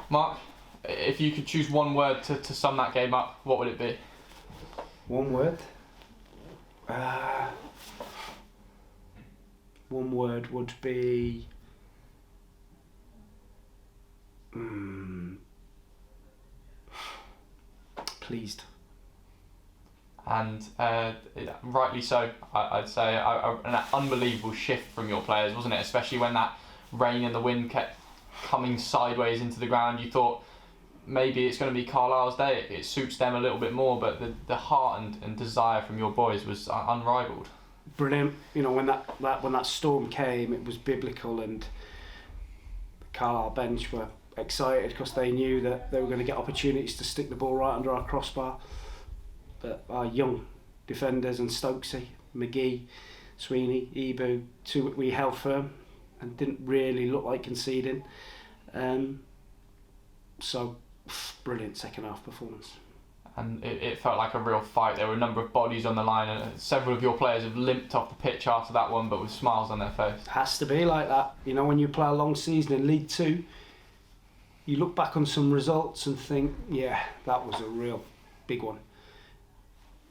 Mark, if you could choose one word to sum that game up, what would it be? One word? One word would be... pleased. And rightly so, I'd say. An unbelievable shift from your players, wasn't it? Especially when that rain and the wind kept coming sideways into the ground. You thought maybe it's going to be Carlisle's day. It suits them a little bit more, but the heart and desire from your boys was unrivaled. Brilliant. You know, when that storm came, it was biblical, and the Carlisle bench were excited because they knew that they were going to get opportunities to stick the ball right under our crossbar. But our young defenders and Stokesy, McGee, Sweeney, Ebu, we held firm and didn't really look like conceding. So brilliant second half performance. And it felt like a real fight. There were a number of bodies on the line, and several of your players have limped off the pitch after that one, but with smiles on their face. It has to be like that. You know, when you play a long season in League Two, you look back on some results and think, yeah, that was a real big one.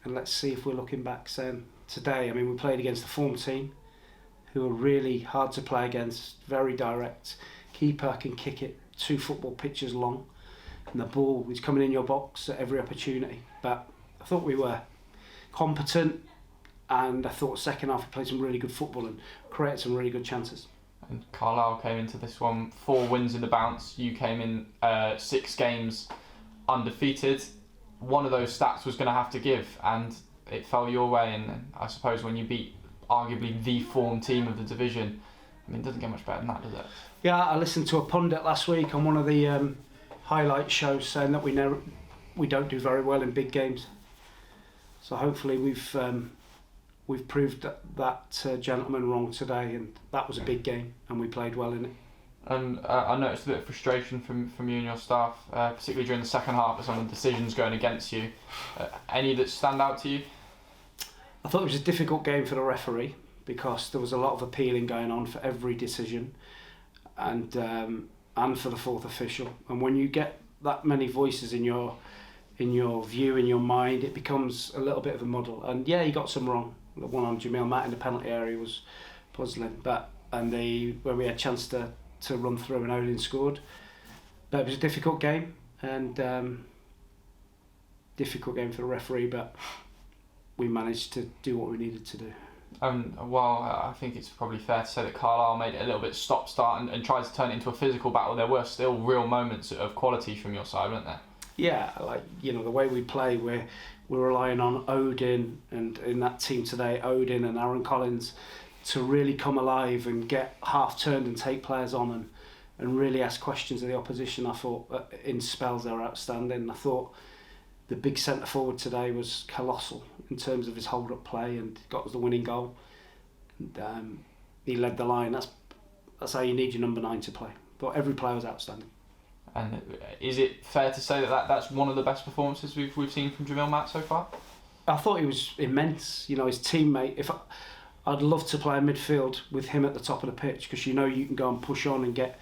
And let's see if we're looking back saying today. I mean, we played against the form team, who are really hard to play against, very direct. Keeper can kick it 2 football pitches long, and the ball is coming in your box at every opportunity. But I thought we were competent, and I thought second half we played some really good football and created some really good chances. And Carlisle came into this one 4 wins in the bounce. You came in 6 games undefeated. One of those stats was going to have to give, and it fell your way. And I suppose when you beat arguably the form team of the division, I mean, it doesn't get much better than that, does it? Yeah, I listened to a pundit last week on one of the highlight shows saying that we don't do very well in big games. So hopefully we've proved that gentleman wrong today, and that was a big game, and we played well in it. And I noticed a bit of frustration from you and your staff, particularly during the second half, with some of the decisions going against you. Any that stand out to you? I thought it was a difficult game for the referee because there was a lot of appealing going on for every decision, and for the fourth official. And when you get that many voices in your view, in your mind, it becomes a little bit of a muddle. And yeah, he got some wrong. The one on Jamille Matt in the penalty area was puzzling, when we had a chance to run through and Olin scored. But it was a difficult game, and difficult game for the referee, but we managed to do what we needed to do. Well, I think it's probably fair to say that Carlisle made it a little bit stop-start and tried to turn it into a physical battle. There were still real moments of quality from your side, weren't there? Yeah, the way we play, we're relying on Odin, and in that team today, Odin and Aaron Collins, to really come alive and get half-turned and take players on and really ask questions of the opposition. I thought in spells they were outstanding. I thought the big centre-forward today was colossal in terms of his hold-up play and got us the winning goal. And he led the line. That's how you need your number 9 to play. But every player was outstanding. And is it fair to say that's one of the best performances we've seen from Jamille Matt so far? I thought he was immense. You know, his teammate. I'd love to play a midfield with him at the top of the pitch, because you know you can go and push on and get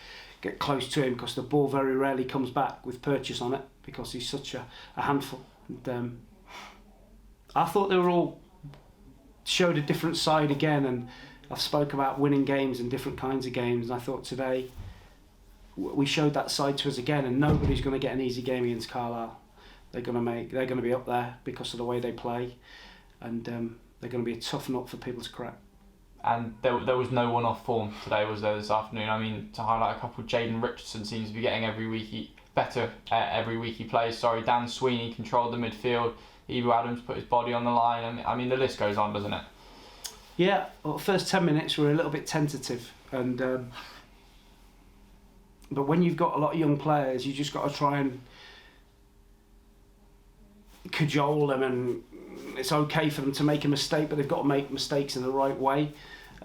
close to him, because the ball very rarely comes back with Purchase on it, because he's such a handful. And I thought they were all showed a different side again, and I've spoke about winning games and different kinds of games, and I thought today we showed that side to us again, and nobody's going to get an easy game against Carlisle. They're going to be up there because of the way they play, and they're going to be a tough nut for people to crack. And there was no one off form today, was there, this afternoon? I mean, to highlight a couple, Jaden Richardson seems to be getting every week better every week he plays. Dan Sweeney controlled the midfield. Ebu Adams put his body on the line. I mean, the list goes on, doesn't it? Yeah, well, the first 10 minutes were a little bit tentative, and but when you've got a lot of young players, you just got to try and cajole them, and it's okay for them to make a mistake, but they've got to make mistakes in the right way,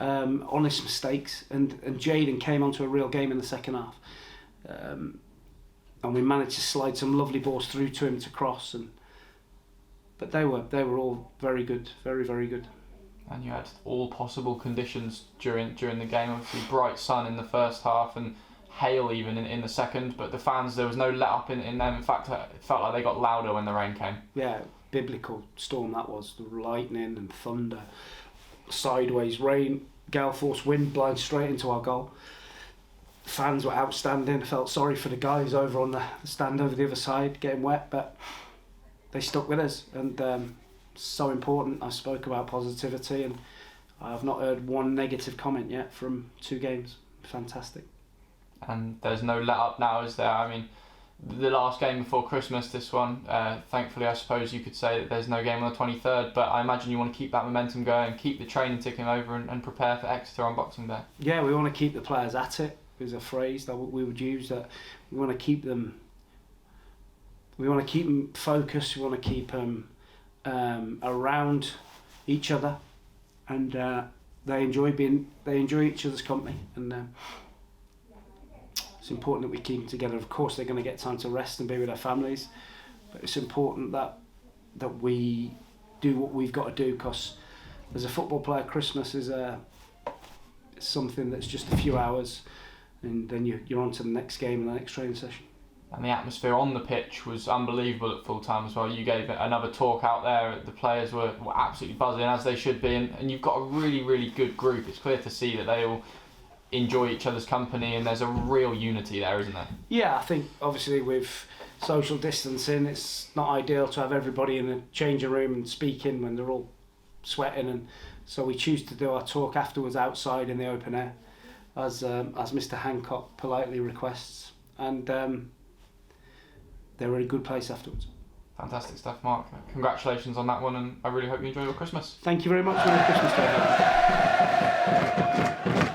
honest mistakes. And Jaden came onto a real game in the second half, and we managed to slide some lovely balls through to him to cross. But they were all very good, very, very good. And you had all possible conditions during the game. Obviously, bright sun in the first half and hail even in the second, but the fans, there was no let up in them. In fact, it felt like they got louder when the rain came. Yeah, biblical storm that was. The lightning and thunder, sideways rain, gale force wind blowing straight into our goal. Fans were outstanding. Felt sorry for the guys over on the stand over the other side getting wet, but they stuck with us, and so important. I spoke about positivity, and I've not heard one negative comment yet from 2 games. Fantastic. And there's no let up now, is there? I mean, the last game before Christmas, this one, thankfully I suppose you could say that there's no game on the 23rd, but I imagine you want to keep that momentum going, keep the training ticking over, and prepare for Exeter on Boxing Day. Yeah, we want to keep the players at it, is a phrase that we would use, that we want to keep them focused, we want to keep them around each other, and they enjoy each other's company, and it's important that we keep them together. Of course, they're going to get time to rest and be with their families, but it's important that we do what we've got to do, because as a football player, Christmas is something that's just a few hours, and then you're on to the next game and the next training session. And the atmosphere on the pitch was unbelievable at full time as well. You gave another talk out there. The players were absolutely buzzing, as they should be, and you've got a really, really good group. It's clear to see that they all enjoy each other's company, and there's a real unity there, isn't there? Yeah, I think obviously with social distancing, it's not ideal to have everybody in a changing room and speaking when they're all sweating, and so we choose to do our talk afterwards outside in the open air, as Mr. Hancock politely requests, and they're in a good place afterwards. Fantastic stuff, Mark. Congratulations on that one, and I really hope you enjoy your Christmas. Thank you very much for your Christmas day.